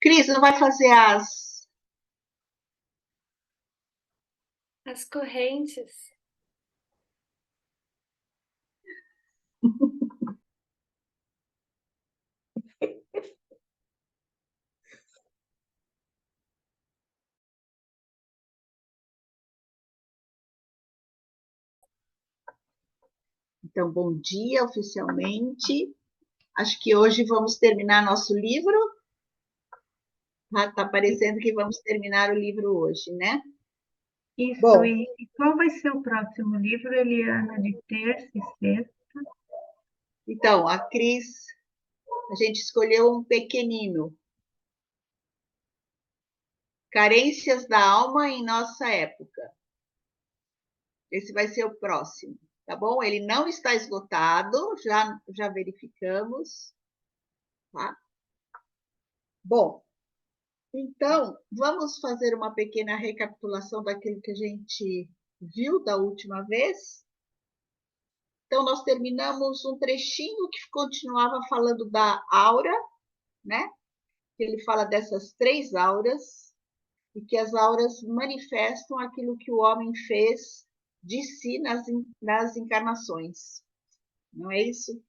Cris, não vai fazer as correntes. Então, bom dia oficialmente. Acho que hoje vamos terminar nosso livro. Está parecendo que vamos terminar o livro hoje, né? Isso, Bom, e qual vai ser o próximo livro, Eliana, de terça e sexta? então, a Cris, a gente escolheu um pequenino. Carências da alma em nossa época. Esse vai ser o próximo, tá bom? Ele não está esgotado, já verificamos, tá? Bom, então, vamos fazer uma pequena recapitulação daquilo que a gente viu da última vez. Então, nós terminamos um trechinho que continuava falando da aura, né? Ele fala dessas 3 auras, e que as auras manifestam aquilo que o homem fez de si nas encarnações. Não é isso?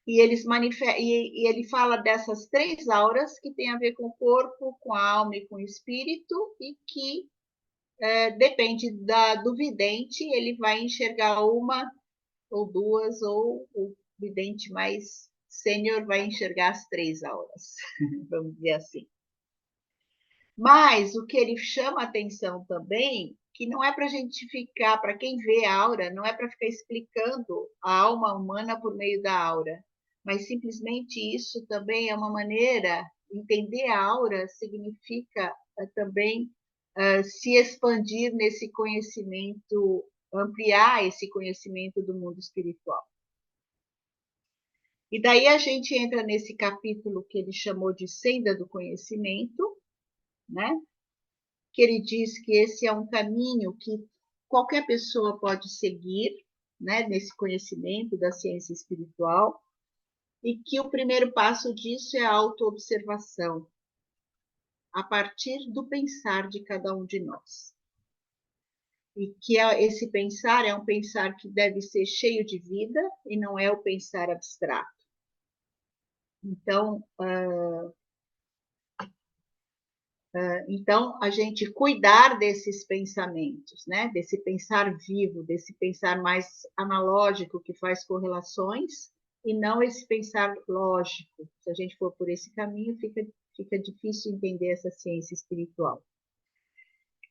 E ele fala dessas 3 auras que tem a ver com o corpo, com a alma e com o espírito, e que depende do vidente, ele vai enxergar uma ou 2, ou o vidente mais sênior vai enxergar as 3 auras, vamos dizer assim. Mas o que ele chama atenção também, que não é para a gente ficar, para quem vê a aura, não é para ficar explicando a alma humana por meio da aura, mas simplesmente isso também é uma maneira, entender a aura significa também se expandir nesse conhecimento, ampliar esse conhecimento do mundo espiritual. E daí a gente entra nesse capítulo que ele chamou de Senda do Conhecimento, né? Que ele diz que esse é um caminho que qualquer pessoa pode seguir, né, nesse conhecimento da ciência espiritual, e que o primeiro passo disso é a autoobservação, a partir do pensar de cada um de nós. E que esse pensar é um pensar que deve ser cheio de vida e não é o pensar abstrato. Então, a gente cuidar desses pensamentos, né? Desse pensar vivo, desse pensar mais analógico que faz correlações, e não esse pensar lógico. Se a gente for por esse caminho, fica difícil entender essa ciência espiritual.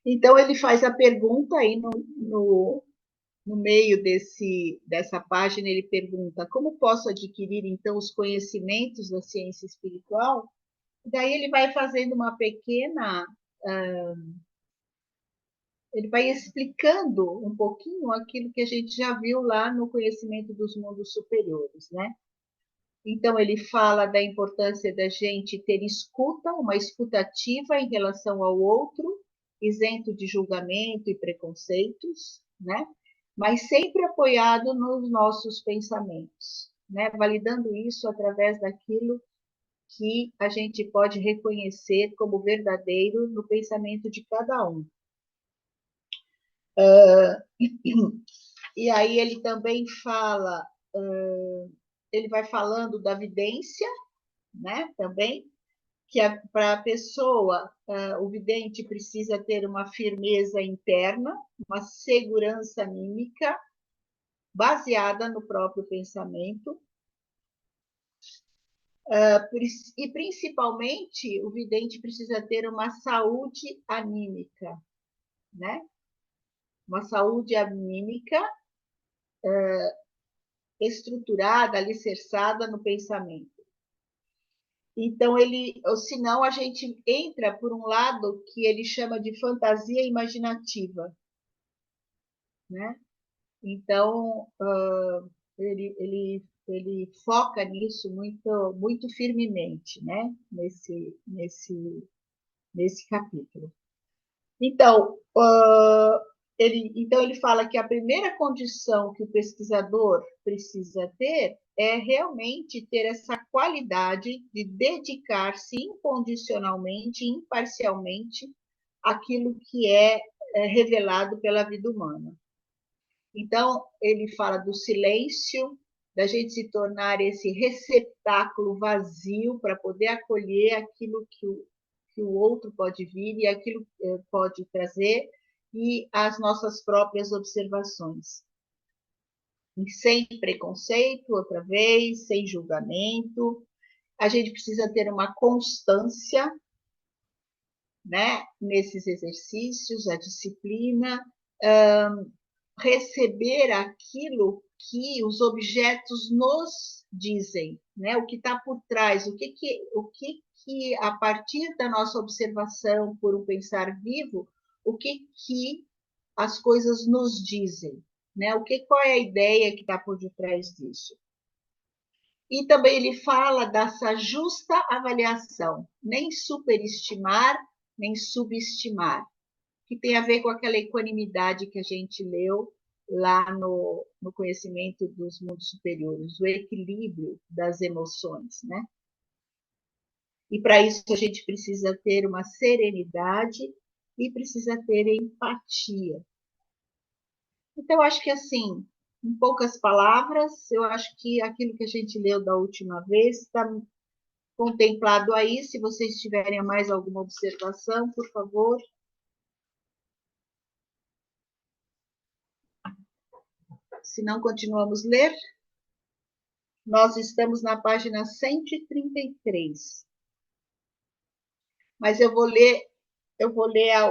Então, ele faz a pergunta aí no meio dessa página, ele pergunta: como posso adquirir, então, os conhecimentos da ciência espiritual? Daí ele vai fazendo uma pequena... ele vai explicando um pouquinho aquilo que a gente já viu lá no conhecimento dos mundos superiores, né? Então, ele fala da importância da gente ter escuta, uma escuta ativa em relação ao outro, isento de julgamento e preconceitos, né? Mas sempre apoiado nos nossos pensamentos, né? Validando isso através daquilo que a gente pode reconhecer como verdadeiro no pensamento de cada um. E aí ele também fala, ele vai falando da vidência, né? Também, que para a pessoa, o vidente precisa ter uma firmeza interna, uma segurança anímica, baseada no próprio pensamento, e principalmente o vidente precisa ter uma saúde anímica, né? Uma saúde anímica estruturada, alicerçada no pensamento. Então, senão a gente entra por um lado que ele chama de fantasia imaginativa, né? Então, ele foca nisso muito, muito firmemente, né? Nesse capítulo. Então, ele fala que a primeira condição que o pesquisador precisa ter é realmente ter essa qualidade de dedicar-se incondicionalmente, imparcialmente, àquilo que é revelado pela vida humana. Então, ele fala do silêncio, da gente se tornar esse receptáculo vazio para poder acolher aquilo que o outro pode vir e aquilo que pode trazer, e as nossas próprias observações. Sem preconceito, outra vez, sem julgamento. A gente precisa ter uma constância, né, nesses exercícios, a disciplina, receber aquilo que os objetos nos dizem, né? O que está por trás, o que a partir da nossa observação por um pensar vivo, o que as coisas nos dizem, né? Qual é a ideia que está por detrás disso? E também ele fala dessa justa avaliação, nem superestimar, nem subestimar, que tem a ver com aquela equanimidade que a gente leu lá no Conhecimento dos Mundos Superiores, o equilíbrio das emoções, né? E para isso a gente precisa ter uma serenidade e precisa ter empatia. Então, acho que assim, em poucas palavras, eu acho que aquilo que a gente leu da última vez está contemplado aí. Se vocês tiverem mais alguma observação, por favor. Se não, continuamos a ler. Nós estamos na página 133. Mas eu vou ler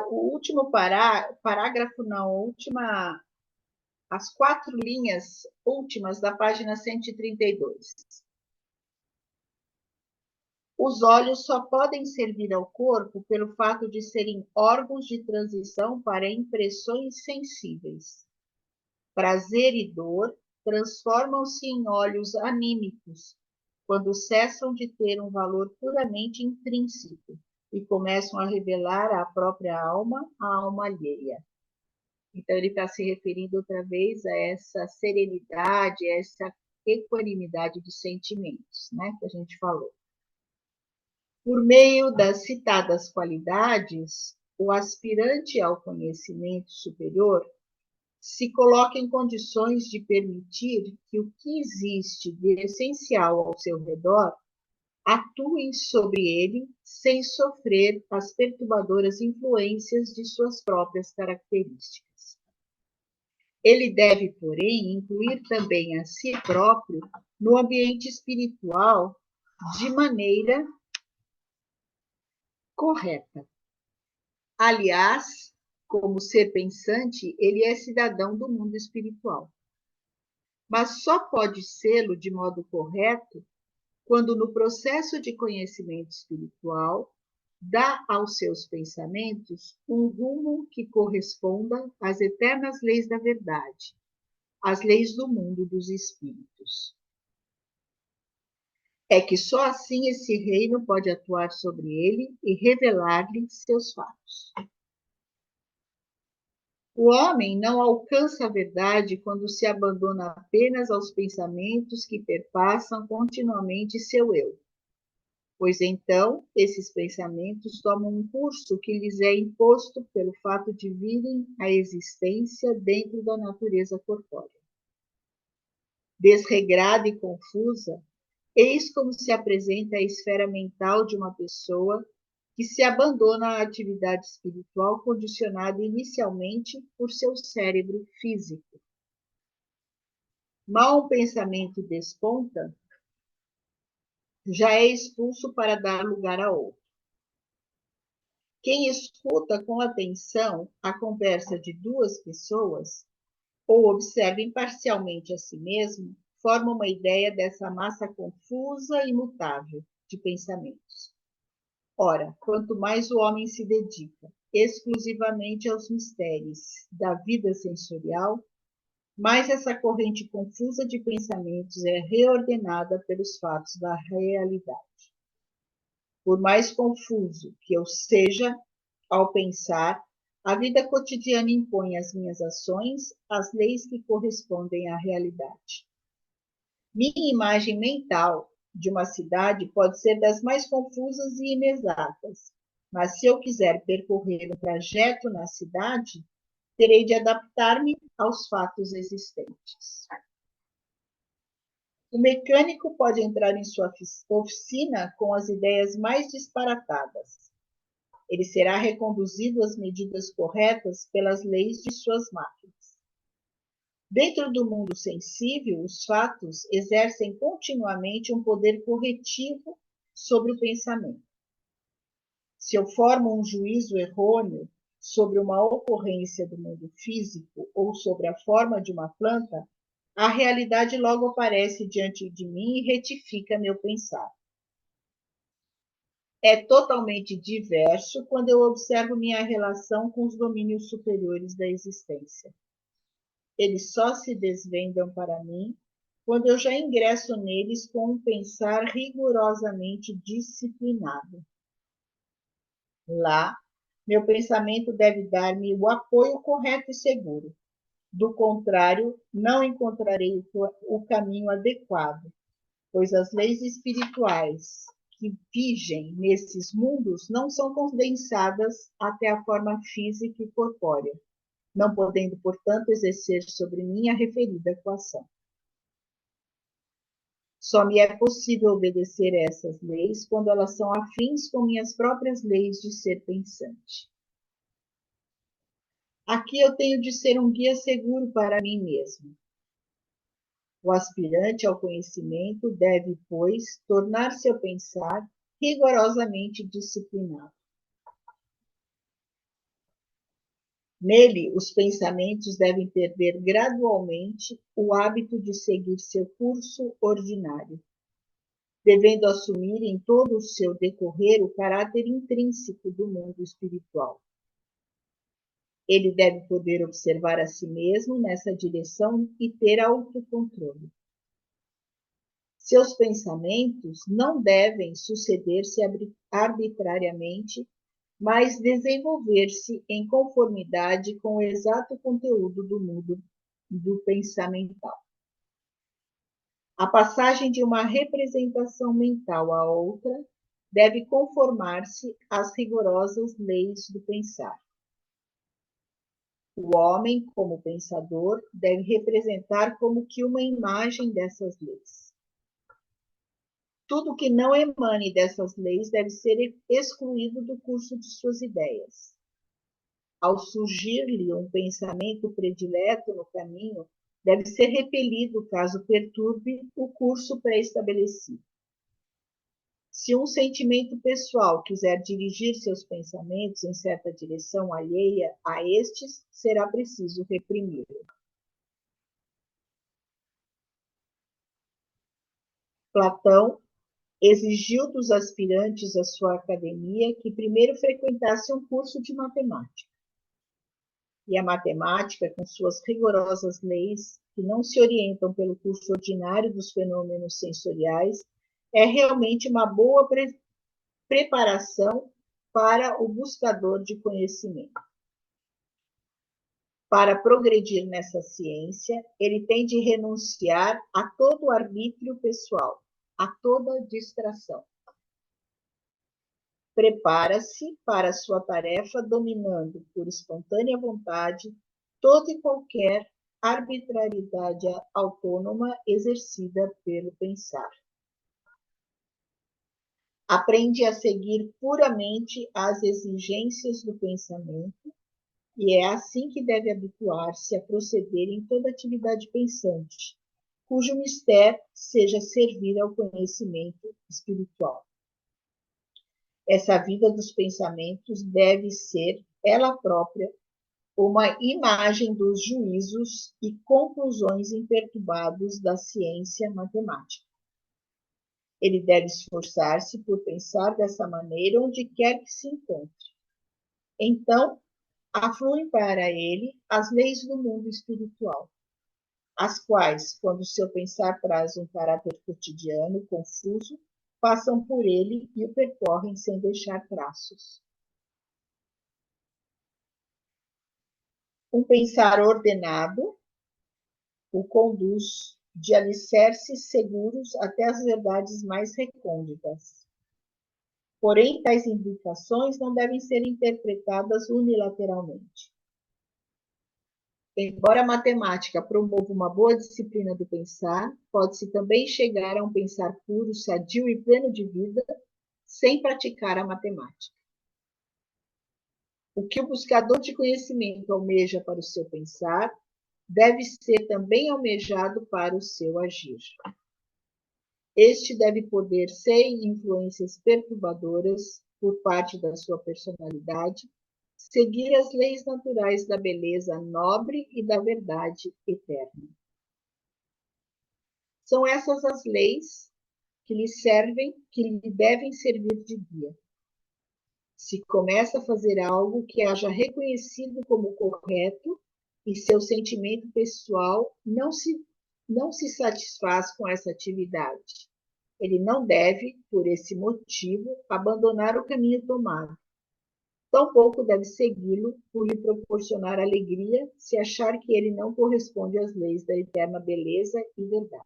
o último parágrafo, não, as 4 linhas últimas da página 132. Os olhos só podem servir ao corpo pelo fato de serem órgãos de transição para impressões sensíveis. Prazer e dor transformam-se em olhos anímicos quando cessam de ter um valor puramente intrínseco e começam a revelar à própria alma, a alma alheia. Então, ele está se referindo outra vez a essa serenidade, a essa equanimidade de sentimentos, né, que a gente falou. Por meio das citadas qualidades, o aspirante ao conhecimento superior se coloca em condições de permitir que o que existe de essencial ao seu redor atue sobre ele sem sofrer as perturbadoras influências de suas próprias características. Ele deve, porém, incluir também a si próprio no ambiente espiritual de maneira correta. Aliás, como ser pensante, ele é cidadão do mundo espiritual. Mas só pode sê-lo de modo correto quando, no processo de conhecimento espiritual, dá aos seus pensamentos um rumo que corresponda às eternas leis da verdade, às leis do mundo dos espíritos. É que só assim esse reino pode atuar sobre ele e revelar-lhe seus fatos. O homem não alcança a verdade quando se abandona apenas aos pensamentos que perpassam continuamente seu eu, pois então esses pensamentos tomam um curso que lhes é imposto pelo fato de virem à existência dentro da natureza corpórea. Desregrada e confusa, eis como se apresenta a esfera mental de uma pessoa que se abandona à atividade espiritual condicionada inicialmente por seu cérebro físico. Mal um pensamento desponta, já é expulso para dar lugar a outro. Quem escuta com atenção a conversa de 2 pessoas, ou observa imparcialmente a si mesmo, forma uma ideia dessa massa confusa e mutável de pensamentos. Ora, quanto mais o homem se dedica exclusivamente aos mistérios da vida sensorial, mais essa corrente confusa de pensamentos é reordenada pelos fatos da realidade. Por mais confuso que eu seja ao pensar, a vida cotidiana impõe às minhas ações as leis que correspondem à realidade. Minha imagem mental de uma cidade pode ser das mais confusas e inexatas, mas se eu quiser percorrer um trajeto na cidade, terei de adaptar-me aos fatos existentes. O mecânico pode entrar em sua oficina com as ideias mais disparatadas. Ele será reconduzido às medidas corretas pelas leis de suas máquinas. Dentro do mundo sensível, os fatos exercem continuamente um poder corretivo sobre o pensamento. Se eu formo um juízo errôneo sobre uma ocorrência do mundo físico ou sobre a forma de uma planta, a realidade logo aparece diante de mim e retifica meu pensar. É totalmente diverso quando eu observo minha relação com os domínios superiores da existência. Eles só se desvendam para mim quando eu já ingresso neles com um pensar rigorosamente disciplinado. Lá, meu pensamento deve dar-me o apoio correto e seguro. Do contrário, não encontrarei o caminho adequado, pois as leis espirituais que vigem nesses mundos não são condensadas até a forma física e corpórea, não podendo, portanto, exercer sobre mim a referida coação. Só me é possível obedecer a essas leis quando elas são afins com minhas próprias leis de ser pensante. Aqui eu tenho de ser um guia seguro para mim mesmo. O aspirante ao conhecimento deve, pois, tornar seu pensar rigorosamente disciplinado. Nele, os pensamentos devem perder gradualmente o hábito de seguir seu curso ordinário, devendo assumir em todo o seu decorrer o caráter intrínseco do mundo espiritual. Ele deve poder observar a si mesmo nessa direção e ter autocontrole. Seus pensamentos não devem suceder-se arbitrariamente, mas desenvolver-se em conformidade com o exato conteúdo do mundo do pensamental. A passagem de uma representação mental a outra deve conformar-se às rigorosas leis do pensar. O homem, como pensador, deve representar como que uma imagem dessas leis. Tudo que não emane dessas leis deve ser excluído do curso de suas ideias. Ao surgir-lhe um pensamento predileto no caminho, deve ser repelido caso perturbe o curso pré-estabelecido. Se um sentimento pessoal quiser dirigir seus pensamentos em certa direção alheia a estes, será preciso reprimi-lo. Platão exigiu dos aspirantes à sua academia que primeiro frequentasse um curso de matemática. E a matemática, com suas rigorosas leis, que não se orientam pelo curso ordinário dos fenômenos sensoriais, é realmente uma boa preparação para o buscador de conhecimento. Para progredir nessa ciência, ele tem de renunciar a todo arbítrio pessoal, a toda distração. Prepara-se para sua tarefa dominando, por espontânea vontade, toda e qualquer arbitrariedade autônoma exercida pelo pensar. Aprende a seguir puramente as exigências do pensamento, e é assim que deve habituar-se a proceder em toda atividade pensante, cujo mistério seja servir ao conhecimento espiritual. Essa vida dos pensamentos deve ser, ela própria, uma imagem dos juízos e conclusões imperturbados da ciência matemática. Ele deve esforçar-se por pensar dessa maneira onde quer que se encontre. Então, afluem para ele as leis do mundo espiritual, as quais, quando seu pensar traz um caráter cotidiano, confuso, passam por ele e o percorrem sem deixar traços. Um pensar ordenado o conduz de alicerces seguros até as verdades mais recônditas. Porém, tais indicações não devem ser interpretadas unilateralmente. Embora a matemática promova uma boa disciplina do pensar, pode-se também chegar a um pensar puro, sadio e pleno de vida, sem praticar a matemática. O que o buscador de conhecimento almeja para o seu pensar, deve ser também almejado para o seu agir. Este deve poder, sem influências perturbadoras por parte da sua personalidade, seguir as leis naturais da beleza nobre e da verdade eterna. São essas as leis que lhe devem servir de guia. Se começa a fazer algo que haja reconhecido como correto e seu sentimento pessoal não se satisfaz com essa atividade, ele não deve, por esse motivo, abandonar o caminho tomado. Tampouco deve segui-lo por lhe proporcionar alegria se achar que ele não corresponde às leis da eterna beleza e verdade.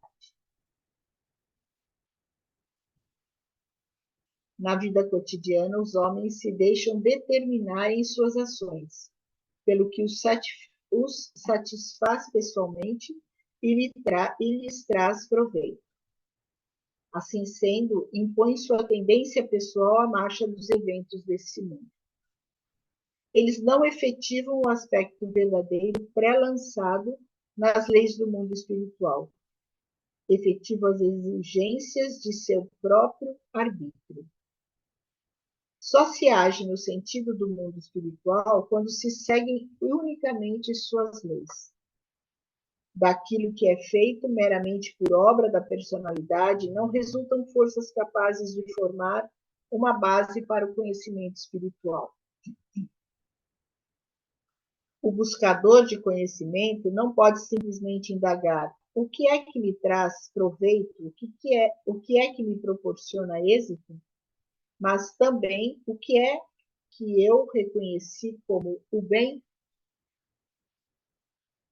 Na vida cotidiana, os homens se deixam determinar em suas ações, pelo que os satisfaz pessoalmente e lhes traz proveito. Assim sendo, impõe sua tendência pessoal à marcha dos eventos desse mundo. Eles não efetivam o aspecto verdadeiro pré-lançado nas leis do mundo espiritual. Efetivam as exigências de seu próprio arbítrio. Só se age no sentido do mundo espiritual quando se seguem unicamente suas leis. Daquilo que é feito meramente por obra da personalidade, não resultam forças capazes de formar uma base para o conhecimento espiritual. O buscador de conhecimento não pode simplesmente indagar o que é que me traz proveito, o que é que me proporciona êxito, mas também o que é que eu reconheci como o bem.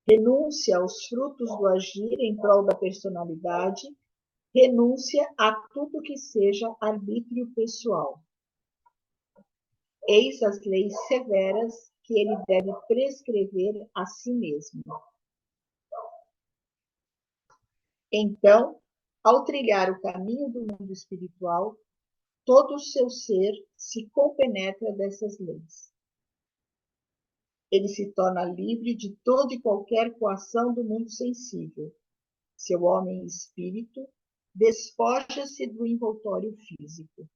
Renúncia aos frutos do agir em prol da personalidade, renúncia a tudo que seja arbítrio pessoal. Eis as leis severas que ele deve prescrever a si mesmo. Então, ao trilhar o caminho do mundo espiritual, todo o seu ser se compenetra dessas leis. Ele se torna livre de toda e qualquer coação do mundo sensível. Seu homem espírito despoja-se do envoltório físico.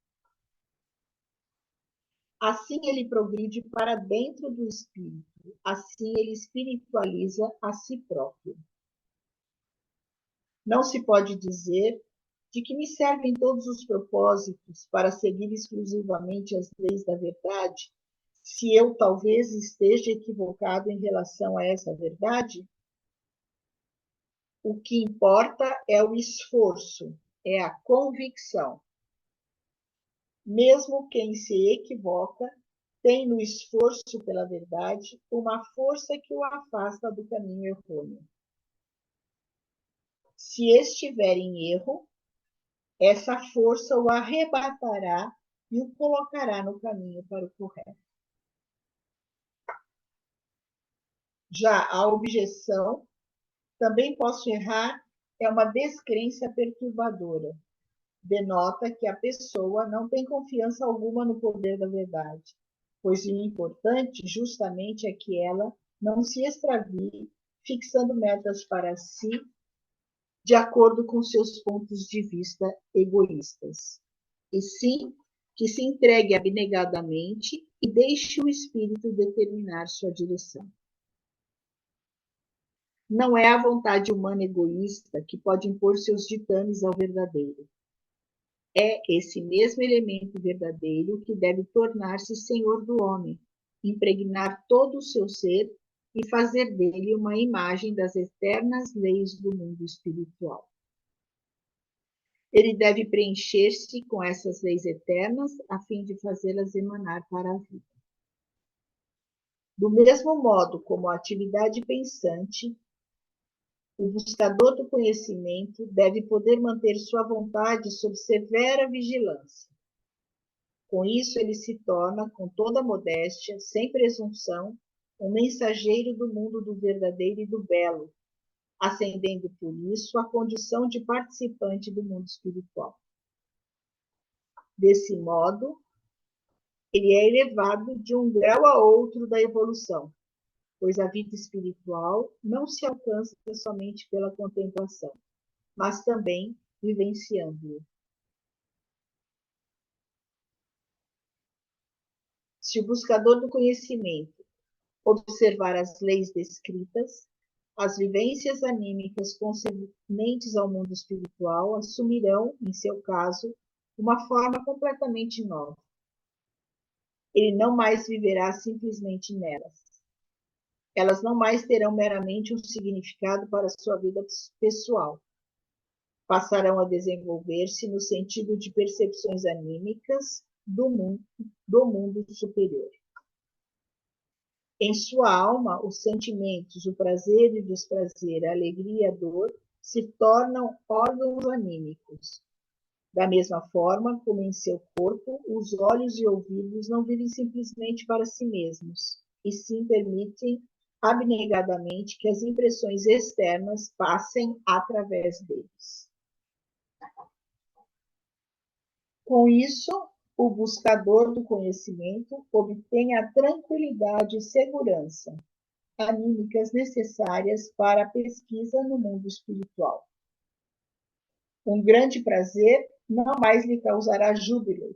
Assim ele progride para dentro do espírito, assim ele espiritualiza a si próprio. Não se pode dizer de que me servem todos os propósitos para seguir exclusivamente as leis da verdade, se eu talvez esteja equivocado em relação a essa verdade? O que importa é o esforço, é a convicção. Mesmo quem se equivoca tem no esforço pela verdade uma força que o afasta do caminho errôneo. Se estiver em erro, essa força o arrebatará e o colocará no caminho para o correto. Já a objeção, também posso errar, é uma descrença perturbadora. Denota que a pessoa não tem confiança alguma no poder da verdade, pois o importante justamente é que ela não se extravie, fixando metas para si de acordo com seus pontos de vista egoístas, e sim que se entregue abnegadamente e deixe o espírito determinar sua direção. Não é a vontade humana egoísta que pode impor seus ditames ao verdadeiro. É esse mesmo elemento verdadeiro que deve tornar-se senhor do homem, impregnar todo o seu ser e fazer dele uma imagem das eternas leis do mundo espiritual. Ele deve preencher-se com essas leis eternas a fim de fazê-las emanar para a vida. Do mesmo modo como a atividade pensante O buscador do conhecimento deve poder manter sua vontade sob severa vigilância. Com isso, ele se torna, com toda modéstia, sem presunção, um mensageiro do mundo do verdadeiro e do belo, ascendendo por isso à condição de participante do mundo espiritual. Desse modo, ele é elevado de um grau a outro da evolução, pois a vida espiritual não se alcança somente pela contemplação, mas também vivenciando-o. Se o buscador do conhecimento observar as leis descritas, as vivências anímicas concernentes ao mundo espiritual assumirão, em seu caso, uma forma completamente nova. Ele não mais viverá simplesmente nelas. Elas não mais terão meramente um significado para a sua vida pessoal. Passarão a desenvolver-se no sentido de percepções anímicas do mundo superior. Em sua alma, os sentimentos, o prazer e o desprazer, a alegria e a dor se tornam órgãos anímicos. Da mesma forma como em seu corpo, os olhos e ouvidos não vivem simplesmente para si mesmos, e sim permitem abnegadamente que as impressões externas passem através deles. Com isso, o buscador do conhecimento obtém a tranquilidade e segurança anímicas necessárias para a pesquisa no mundo espiritual. Um grande prazer não mais lhe causará júbilo,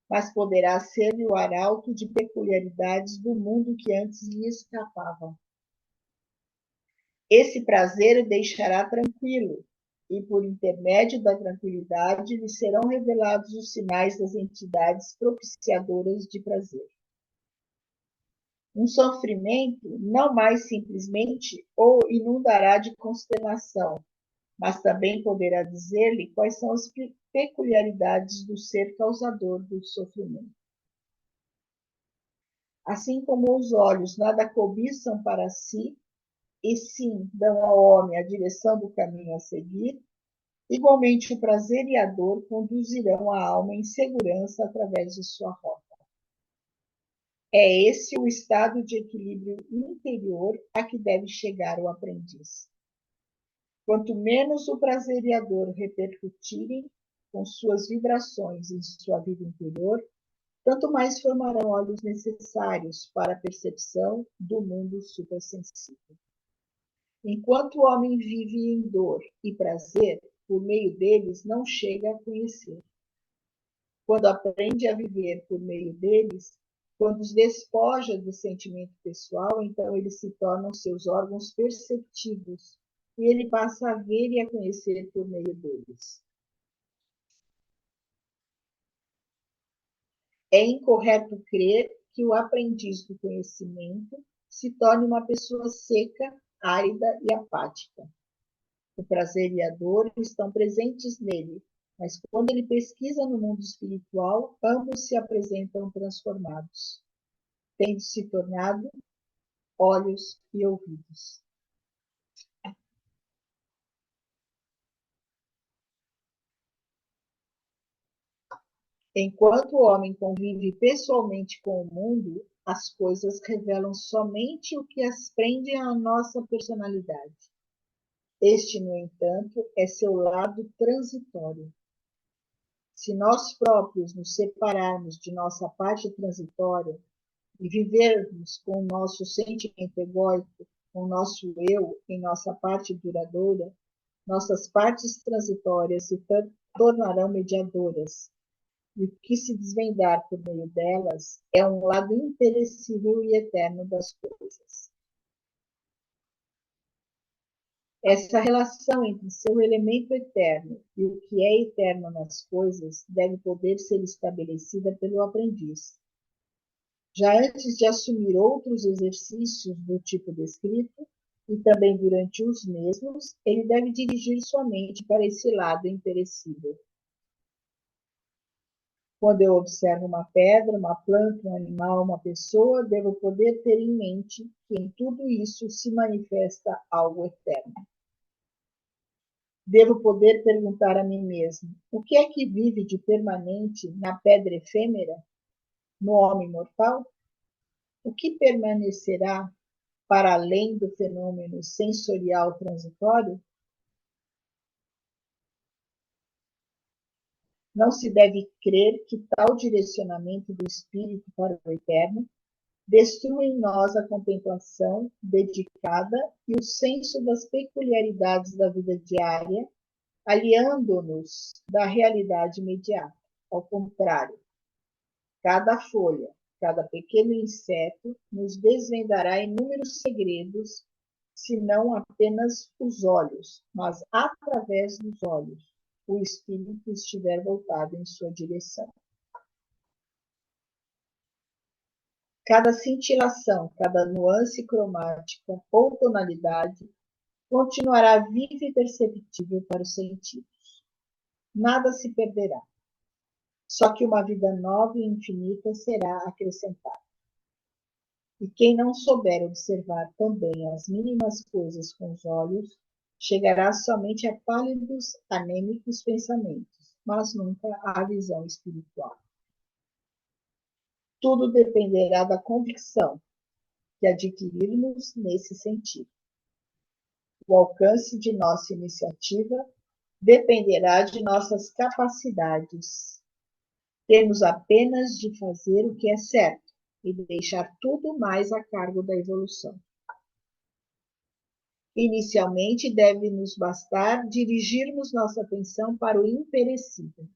mas poderá ser-lhe o arauto de peculiaridades do mundo que antes lhe escapavam. Esse prazer o deixará tranquilo, e por intermédio da tranquilidade lhe serão revelados os sinais das entidades propiciadoras de prazer. Um sofrimento não mais simplesmente o inundará de consternação, mas também poderá dizer-lhe quais são as peculiaridades do ser causador do sofrimento. Assim como os olhos nada cobiçam para si, e sim dão ao homem a direção do caminho a seguir, igualmente o prazer e a dor conduzirão a alma em segurança através de sua rota. É esse o estado de equilíbrio interior a que deve chegar o aprendiz. Quanto menos o prazer e a dor repercutirem com suas vibrações em sua vida interior, tanto mais formarão olhos necessários para a percepção do mundo suprassensível. Enquanto o homem vive em dor e prazer, por meio deles não chega a conhecer. Quando aprende a viver por meio deles, quando os despoja do sentimento pessoal, então eles se tornam seus órgãos perceptivos, e ele passa a ver e a conhecer por meio deles. É incorreto crer que o aprendiz do conhecimento se torne uma pessoa seca, árida e apática. O prazer e a dor estão presentes nele, mas quando ele pesquisa no mundo espiritual, ambos se apresentam transformados, tendo se tornado olhos e ouvidos. Enquanto o homem convive pessoalmente com o mundo, as coisas revelam somente o que as prende à nossa personalidade. Este, no entanto, é seu lado transitório. Se nós próprios nos separarmos de nossa parte transitória e vivermos com o nosso sentimento egóico, com o nosso eu em nossa parte duradoura, nossas partes transitórias se tornarão mediadoras. E o que se desvendar por meio delas é um lado imperecível e eterno das coisas. Essa relação entre seu elemento eterno e o que é eterno nas coisas deve poder ser estabelecida pelo aprendiz. Já antes de assumir outros exercícios do tipo descrito, e também durante os mesmos, ele deve dirigir sua mente para esse lado imperecível. Quando eu observo uma pedra, uma planta, um animal, uma pessoa, devo poder ter em mente que em tudo isso se manifesta algo eterno. Devo poder perguntar a mim mesmo: o que é que vive de permanente na pedra efêmera, no homem mortal? O que permanecerá para além do fenômeno sensorial transitório? Não se deve crer que tal direcionamento do espírito para o eterno destrua em nós a contemplação dedicada e o senso das peculiaridades da vida diária, aliando-nos da realidade imediata. Ao contrário, cada folha, cada pequeno inseto nos desvendará inúmeros segredos, se não apenas os olhos, mas através dos olhos, o espírito estiver voltado em sua direção. Cada cintilação, cada nuance cromática ou tonalidade continuará viva e perceptível para os sentidos. Nada se perderá. Só que uma vida nova e infinita será acrescentada. E quem não souber observar também as mínimas coisas com os olhos, chegará somente a pálidos, anêmicos pensamentos, mas nunca à visão espiritual. Tudo dependerá da convicção que adquirirmos nesse sentido. O alcance de nossa iniciativa dependerá de nossas capacidades. Temos apenas de fazer o que é certo e deixar tudo mais a cargo da evolução. Inicialmente, deve nos bastar dirigirmos nossa atenção para o imperecível.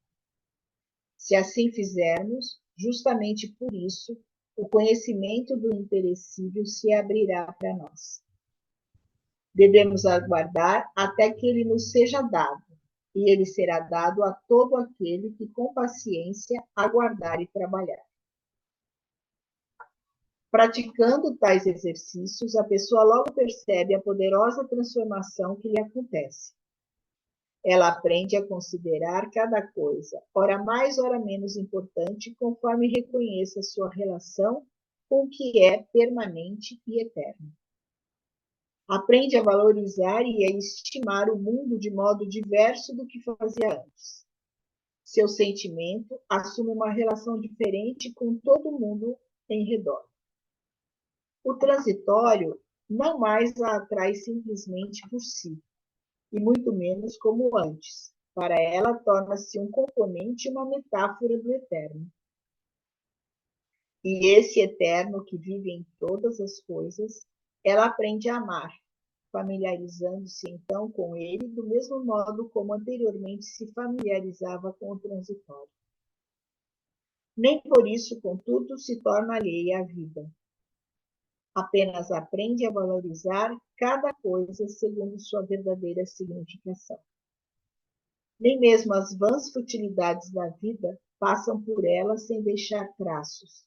Se assim fizermos, justamente por isso, o conhecimento do imperecível se abrirá para nós. Devemos aguardar até que ele nos seja dado, e ele será dado a todo aquele que com paciência aguardar e trabalhar. Praticando tais exercícios, a pessoa logo percebe a poderosa transformação que lhe acontece. Ela aprende a considerar cada coisa, ora mais, ora menos importante, conforme reconheça sua relação com o que é permanente e eterno. Aprende a valorizar e a estimar o mundo de modo diverso do que fazia antes. Seu sentimento assume uma relação diferente com todo mundo em redor. O transitório não mais a atrai simplesmente por si, e muito menos como antes. Para ela, torna-se um componente e uma metáfora do eterno. E esse eterno que vive em todas as coisas, ela aprende a amar, familiarizando-se então com ele do mesmo modo como anteriormente se familiarizava com o transitório. Nem por isso, contudo, se torna alheia à vida. Apenas aprende a valorizar cada coisa segundo sua verdadeira significação. Nem mesmo as vãs futilidades da vida passam por ela sem deixar traços.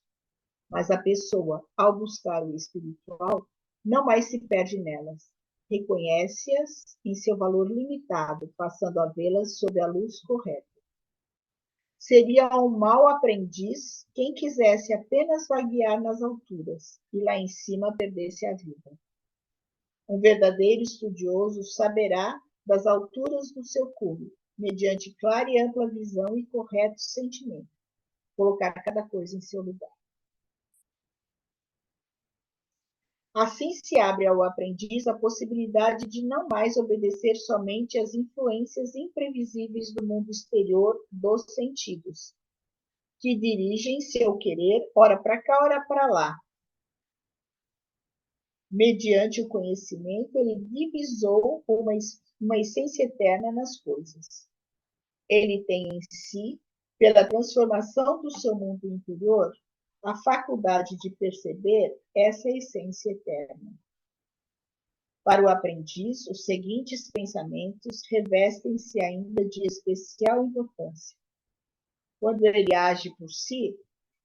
Mas a pessoa, ao buscar o espiritual, não mais se perde nelas. Reconhece-as em seu valor limitado, passando a vê-las sob a luz correta. Seria um mau aprendiz quem quisesse apenas vaguear nas alturas e lá em cima perdesse a vida. Um verdadeiro estudioso saberá das alturas do seu cume, mediante clara e ampla visão e correto sentimento, colocar cada coisa em seu lugar. Assim se abre ao aprendiz a possibilidade de não mais obedecer somente às influências imprevisíveis do mundo exterior dos sentidos, que dirigem seu querer ora para cá, ora para lá. Mediante o conhecimento, ele divisou uma essência eterna nas coisas. Ele tem em si, pela transformação do seu mundo interior, a faculdade de perceber essa essência eterna. Para o aprendiz, os seguintes pensamentos revestem-se ainda de especial importância. Quando ele age por si,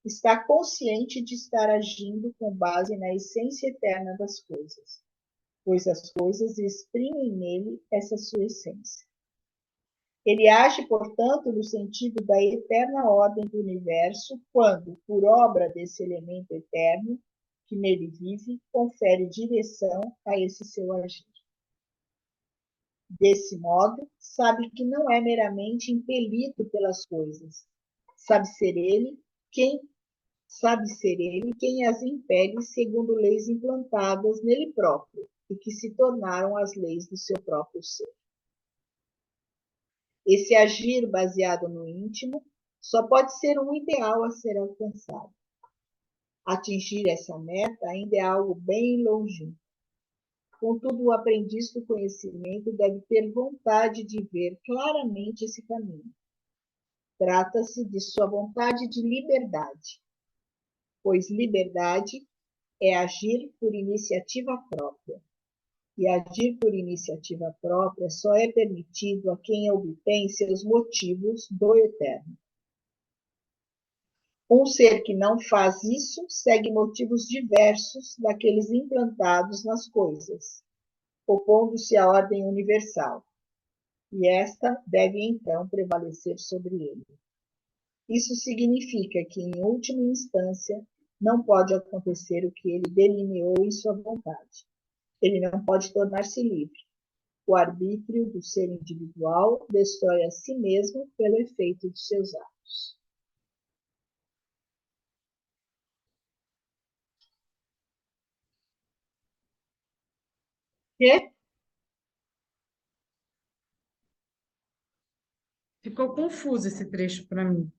está consciente de estar agindo com base na essência eterna das coisas, pois as coisas exprimem nele essa sua essência. Ele age, portanto, no sentido da eterna ordem do universo, quando, por obra desse elemento eterno que nele vive, confere direção a esse seu agir. Desse modo, sabe que não é meramente impelido pelas coisas. Sabe ser ele quem as impele segundo leis implantadas nele próprio e que se tornaram as leis do seu próprio ser. Esse agir baseado no íntimo só pode ser um ideal a ser alcançado. Atingir essa meta ainda é algo bem longínquo. Contudo, o aprendiz do conhecimento deve ter vontade de ver claramente esse caminho. Trata-se de sua vontade de liberdade, pois liberdade é agir por iniciativa própria. E agir por iniciativa própria só é permitido a quem obtém seus motivos do eterno. Um ser que não faz isso segue motivos diversos daqueles implantados nas coisas, opondo-se à ordem universal, e esta deve então prevalecer sobre ele. Isso significa que, em última instância, não pode acontecer o que ele delineou em sua vontade. Ele não pode tornar-se livre. O arbítrio do ser individual destrói a si mesmo pelo efeito de seus atos. Que? Ficou confuso esse trecho para mim.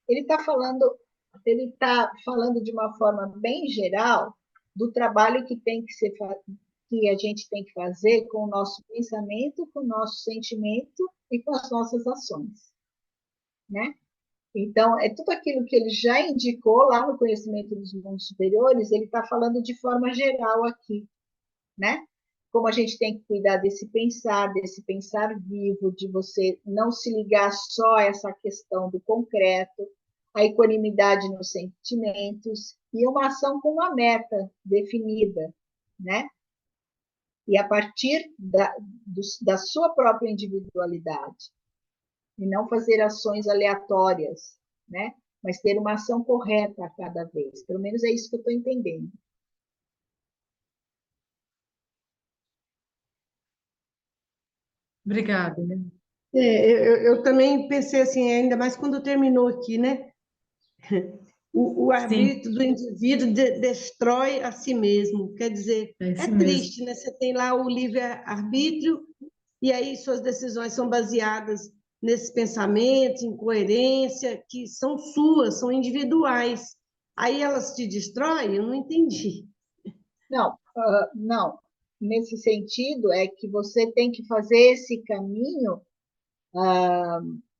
Ele está falando de uma forma bem geral do trabalho que que a gente tem que fazer com o nosso pensamento, com o nosso sentimento e com as nossas ações, né? Então, é tudo aquilo que ele já indicou lá no Conhecimento dos Mundos Superiores, ele está falando de forma geral aqui, né? Como a gente tem que cuidar desse pensar vivo, de você não se ligar só a essa questão do concreto, a equanimidade nos sentimentos e uma ação com uma meta definida, né? E a partir da sua própria individualidade, e não fazer ações aleatórias, né? Mas ter uma ação correta a cada vez. Pelo menos é isso que eu estou entendendo. Obrigada, né? Eu também pensei assim, ainda mais quando terminou aqui, né? O Sim, arbítrio do indivíduo destrói a si mesmo. Quer dizer, é é isso mesmo. triste, né? Você tem lá o livre-arbítrio e aí suas decisões são baseadas nesses pensamentos, em coerência, que são suas, são individuais. Aí elas te destroem? Eu não entendi. Não, não. Nesse sentido, é que você tem que fazer esse caminho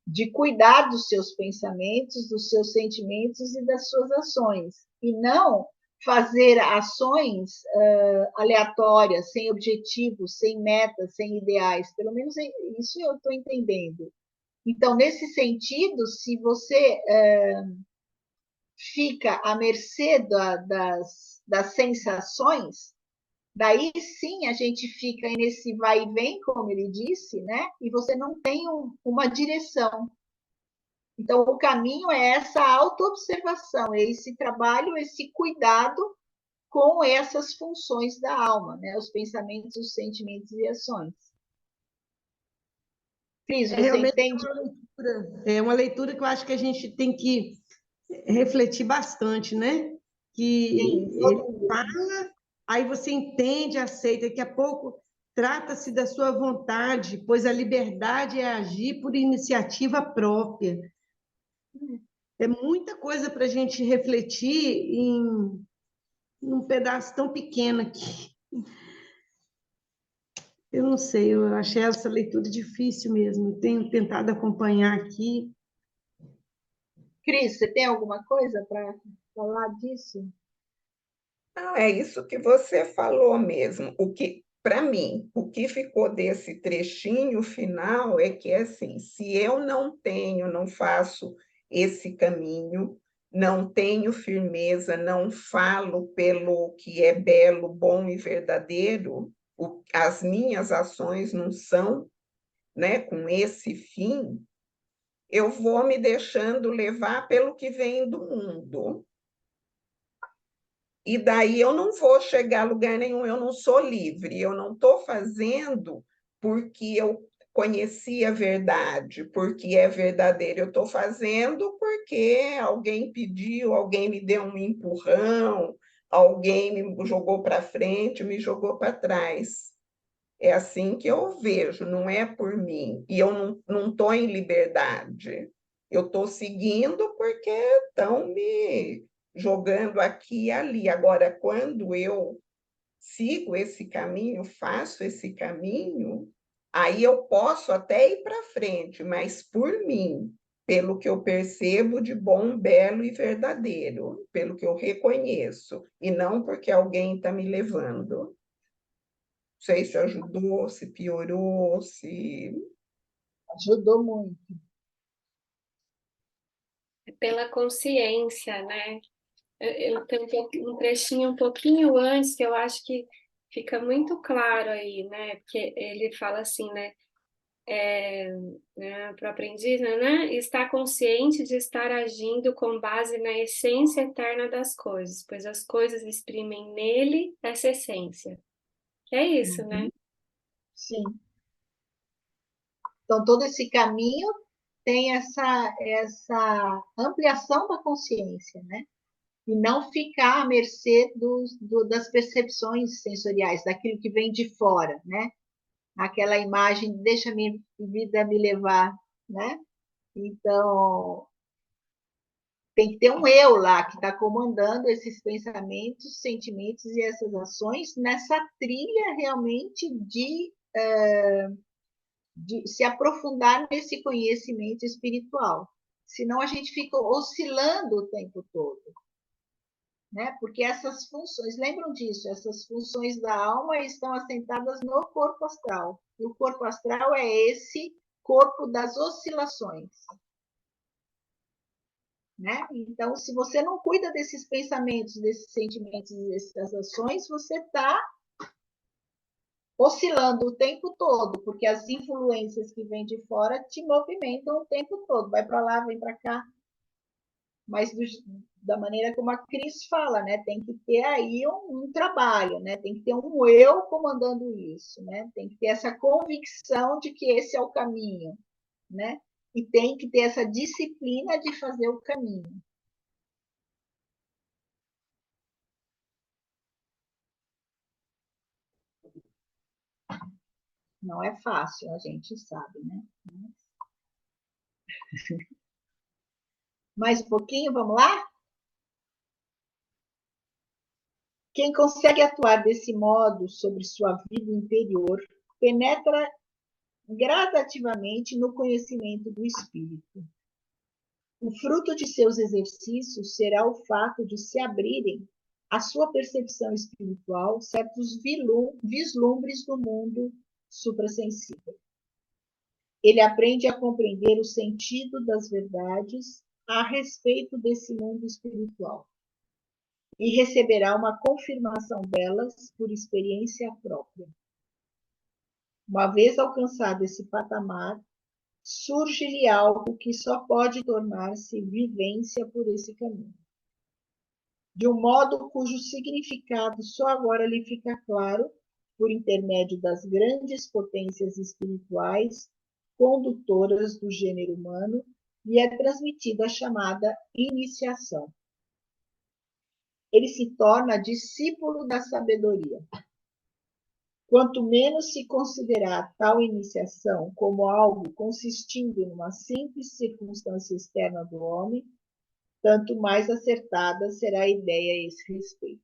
de cuidar dos seus pensamentos, dos seus sentimentos e das suas ações, e não fazer ações aleatórias, sem objetivos, sem metas, sem ideais. Pelo menos isso eu estou entendendo. Então, nesse sentido, se você fica à mercê das sensações, daí sim a gente fica nesse vai e vem, como ele disse, né? E você não tem uma direção. Então, o caminho é essa autoobservação, é esse trabalho, esse cuidado com essas funções da alma, né? Os pensamentos, os sentimentos e ações. Cris, É você realmente entende? é uma leitura que eu acho que a gente tem que refletir bastante, né? Que Sim, ele fala, aí você entende, aceita. Daqui a pouco trata-se da sua vontade, pois a liberdade é agir por iniciativa própria. É muita coisa para a gente refletir em um pedaço tão pequeno aqui. Eu não sei, eu achei essa leitura difícil mesmo. Eu tenho tentado acompanhar aqui. Cris, você tem alguma coisa para falar disso? Não, é isso que você falou mesmo. O que, para mim, o que ficou desse trechinho final é que, assim, se eu não tenho, não faço esse caminho, não tenho firmeza, não falo pelo que é belo, bom e verdadeiro, as minhas ações não são, né, com esse fim, eu vou me deixando levar pelo que vem do mundo. E daí eu não vou chegar a lugar nenhum, eu não sou livre, eu não estou fazendo porque eu conheci a verdade, porque é verdadeiro. Eu estou fazendo porque alguém pediu, alguém me deu um empurrão, alguém me jogou para frente, me jogou para trás. É assim que eu vejo, não é por mim. E eu não estou em liberdade. Eu estou seguindo porque estão me jogando aqui e ali. Agora, quando eu sigo esse caminho, faço esse caminho, aí eu posso até ir para frente, mas por mim, pelo que eu percebo de bom, belo e verdadeiro, pelo que eu reconheço, e não porque alguém está me levando. Não sei se ajudou, se piorou, se... Ajudou muito. Pela consciência, né? Eu tenho um trechinho um pouquinho antes que eu acho que fica muito claro aí, né? Porque ele fala assim, né? Para o aprendiz, né? Está consciente de estar agindo com base na essência eterna das coisas, pois as coisas exprimem nele essa essência. Que é isso, né? Sim. Então, todo esse caminho tem essa ampliação da consciência, né? E não ficar à mercê das percepções sensoriais, daquilo que vem de fora, né? Aquela imagem, deixa a minha vida me levar, né? Então, tem que ter um eu lá que está comandando esses pensamentos, sentimentos e essas ações nessa trilha realmente de se aprofundar nesse conhecimento espiritual. Senão a gente fica oscilando o tempo todo. Né? Porque essas funções, lembram disso, essas funções da alma estão assentadas no corpo astral. E o corpo astral é esse corpo das oscilações. Né? Então, se você não cuida desses pensamentos, desses sentimentos, dessas ações, você está oscilando o tempo todo, porque as influências que vêm de fora te movimentam o tempo todo. Vai para lá, vem para cá. Mas da maneira como a Cris fala, né? Tem que ter aí um trabalho, né? Tem que ter um eu comandando isso, né? Tem que ter essa convicção de que esse é o caminho, né? E tem que ter essa disciplina de fazer o caminho. Não é fácil, a gente sabe, né? Mais um pouquinho, vamos lá? Quem consegue atuar desse modo sobre sua vida interior penetra gradativamente no conhecimento do espírito. O fruto de seus exercícios será o fato de se abrirem à sua percepção espiritual certos vislumbres do mundo suprassensível. Ele aprende a compreender o sentido das verdades a respeito desse mundo espiritual e receberá uma confirmação delas por experiência própria. Uma vez alcançado esse patamar, surge-lhe algo que só pode tornar-se vivência por esse caminho, de um modo cujo significado só agora lhe fica claro por intermédio das grandes potências espirituais condutoras do gênero humano, e é transmitida a chamada iniciação. Ele se torna discípulo da sabedoria. Quanto menos se considerar tal iniciação como algo consistindo numa simples circunstância externa do homem, tanto mais acertada será a ideia a esse respeito.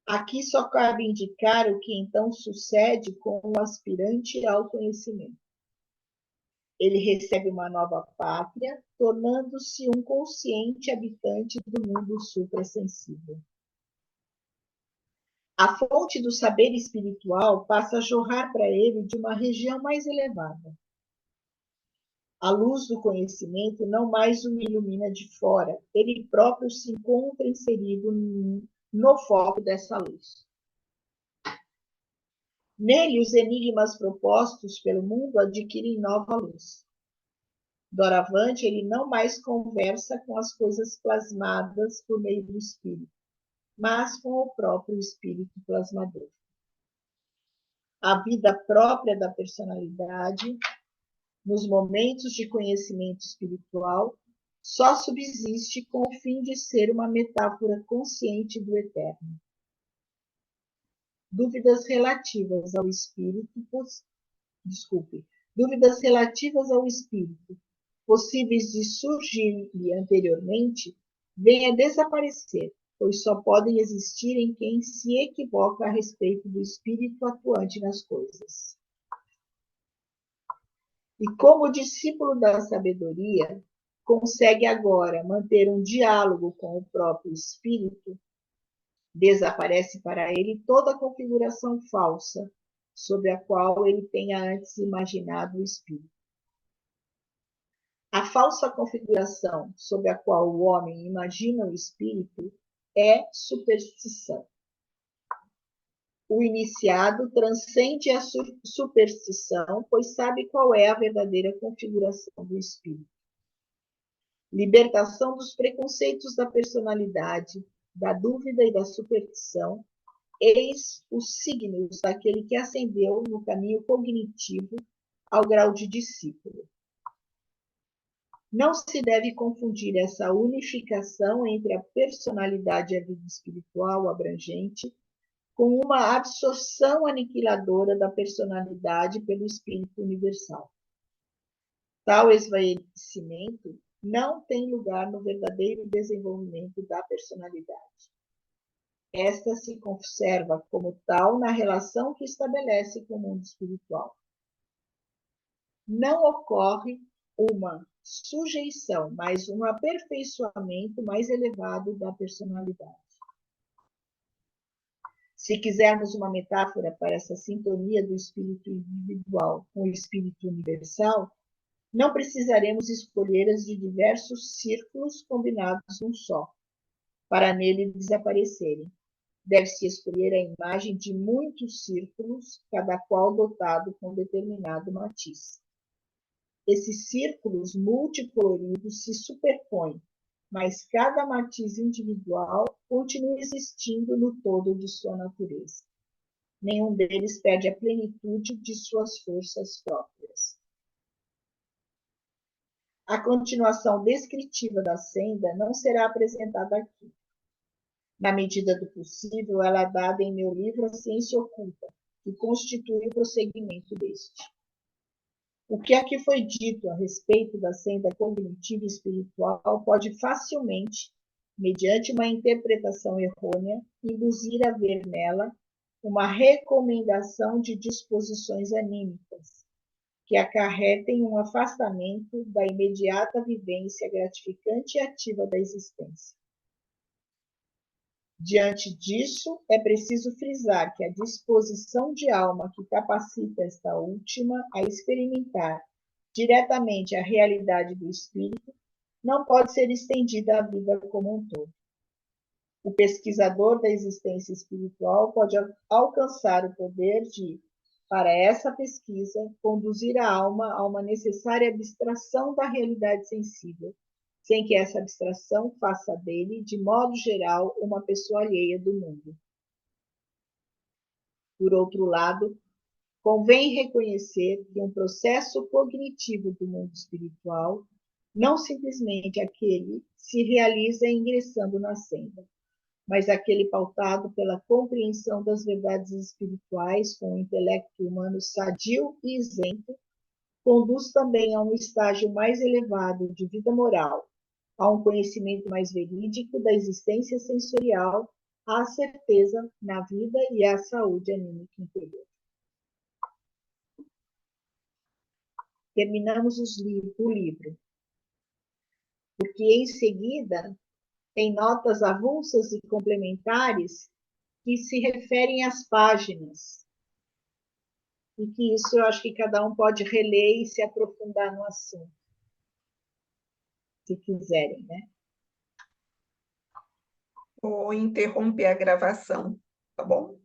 Aqui só cabe indicar o que então sucede com o aspirante ao conhecimento. Ele recebe uma nova pátria, tornando-se um consciente habitante do mundo suprassensível. A fonte do saber espiritual passa a jorrar para ele de uma região mais elevada. A luz do conhecimento não mais o ilumina de fora, ele próprio se encontra inserido no foco dessa luz. Nele, os enigmas propostos pelo mundo adquirem nova luz. Doravante, ele não mais conversa com as coisas plasmadas por meio do espírito, mas com o próprio espírito plasmador. A vida própria da personalidade, nos momentos de conhecimento espiritual, só subsiste com o fim de ser uma metáfora consciente do eterno. Dúvidas relativas ao espírito, possíveis de surgir-lhe anteriormente, vêm a desaparecer, pois só podem existir em quem se equivoca a respeito do espírito atuante nas coisas. E como discípulo da sabedoria, consegue agora manter um diálogo com o próprio espírito, desaparece para ele toda a configuração falsa sobre a qual ele tenha antes imaginado o espírito. A falsa configuração sobre a qual o homem imagina o espírito é superstição. O iniciado transcende a superstição, pois sabe qual é a verdadeira configuração do espírito. Libertação dos preconceitos da personalidade, da dúvida e da superstição, eis os signos daquele que ascendeu no caminho cognitivo ao grau de discípulo. Não se deve confundir essa unificação entre a personalidade e a vida espiritual abrangente com uma absorção aniquiladora da personalidade pelo espírito universal. Tal esvaecimento não tem lugar no verdadeiro desenvolvimento da personalidade. Esta se conserva como tal na relação que estabelece com o mundo espiritual. Não ocorre uma sujeição, mas um aperfeiçoamento mais elevado da personalidade. Se quisermos uma metáfora para essa sintonia do espírito individual com o espírito universal, não precisaremos escolher as de diversos círculos combinados num só, para nele desaparecerem. Deve-se escolher a imagem de muitos círculos, cada qual dotado com determinado matiz. Esses círculos multicoloridos se superpõem, mas cada matiz individual continua existindo no todo de sua natureza. Nenhum deles perde a plenitude de suas forças próprias. A continuação descritiva da senda não será apresentada aqui. Na medida do possível, ela é dada em meu livro A Ciência Oculta, que constitui o prosseguimento deste. O que aqui foi dito a respeito da senda cognitiva e espiritual pode facilmente, mediante uma interpretação errônea, induzir a ver nela uma recomendação de disposições anímicas, que acarretem um afastamento da imediata vivência gratificante e ativa da existência. Diante disso, é preciso frisar que a disposição de alma que capacita esta última a experimentar diretamente a realidade do espírito não pode ser estendida à vida como um todo. O pesquisador da existência espiritual pode alcançar o poder de, para essa pesquisa, conduzir a alma a uma necessária abstração da realidade sensível, sem que essa abstração faça dele, de modo geral, uma pessoa alheia do mundo. Por outro lado, convém reconhecer que um processo cognitivo do mundo espiritual, não simplesmente aquele se realiza ingressando na senda, mas aquele pautado pela compreensão das verdades espirituais com o intelecto humano sadio e isento, conduz também a um estágio mais elevado de vida moral, a um conhecimento mais verídico da existência sensorial, à certeza na vida e à saúde anímica interior. Terminamos o livro, porque em seguida tem notas avulsas e complementares que se referem às páginas, e que isso eu acho que cada um pode reler e se aprofundar no assunto, se quiserem, né? Ou interromper a gravação, tá bom?